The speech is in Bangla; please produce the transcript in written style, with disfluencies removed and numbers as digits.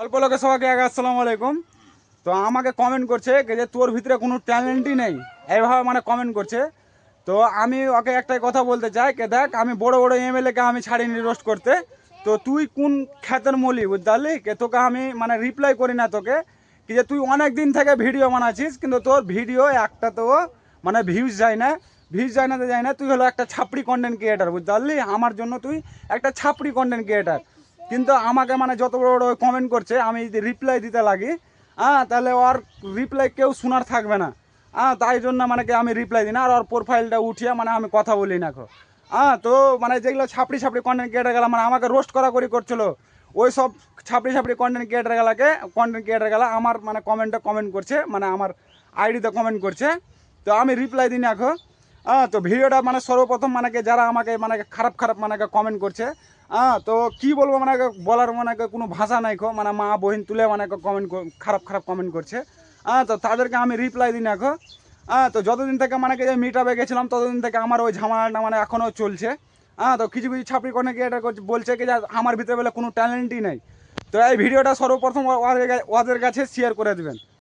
অল্প লোকের সবাইকে আসসালামু আলাইকুম। তো আমাকে কমেন্ট করছে যে তোর ভিতরে কোনো ট্যালেন্টই নেই, এইভাবে মানে কমেন্ট করছে। তো আমি ওকে একটাই কথা বলতে চাই কে দেখ, আমি বড় বড় এমএলএকে আমি ছাড়িনি রোস্ট করতে। তো তুই কোন খ্যাতের মলি বুঝলি, কে তোকে আমি মানে রিপ্লাই করি না তোকে, কি যে তুই অনেক দিন থেকে ভিডিও বানাচ্ছিস কিন্তু তোর ভিডিও একটা তো মানে ভিউজ যায় না। ভিউজ যায় না তো যায় না, তুই হলো একটা ছাপড়ি কন্টেন্ট ক্রিয়েটার বুঝলি। আমার জন্য তুই একটা ছাপড়ি কন্টেন্ট ক্রিয়েটার, কিন্তু আমাকে মানে যত বড় বড় কমেন্ট করছে আমি যদি রিপ্লাই দিতে লাগি তাহলে ওর রিপ্লাই কেউ শোনার থাকবে না। তাই জন্য মানে কি আমি রিপ্লাই দিই না, আর ওর প্রোফাইলটা উঠিয়ে মানে আমি কথা বলি না। তো মানে যেগুলো ছাপড়ি ছাপড়ি কন্টেন্ট ক্রিয়েটার গেলা মানে আমাকে রোস্ট করি ওই সব ছাপড়ি ছাপড়ি কন্টেন্ট ক্রিয়েটার গেলা আমার মানে কমেন্ট করছে, মানে আমার আইডিতে কমেন্ট করছে। তো আমি রিপ্লাই দিই না এখন। তো ভিডিওটা মানে সর্বপ্রথম মানে যারা আমাকে মানে খারাপ খারাপ মানে কমেন্ট করছে, তো কি বলবো মানে বলার মানে কোনো ভাষা নাই মানে মা বহিন তুলে মানে কমেন্ট খারাপ খারাপ কমেন্ট করছে। তো তাদেরকে আমি রিপ্লাই দিই না এখন। তো যতদিন থেকে মানে মিট আপে গেছিলাম ততদিন থেকে আমার ওই ঝামেলাটা মানে এখনও চলছে। তো কিছু কিছু ছাপড়ি কনে কি এটা বলছে কি যে আমার ভিতরে বলে কোনো ট্যালেন্টই নেই। তো এই ভিডিওটা সর্বপ্রথম ওদের কাছে শেয়ার করে দেবেন।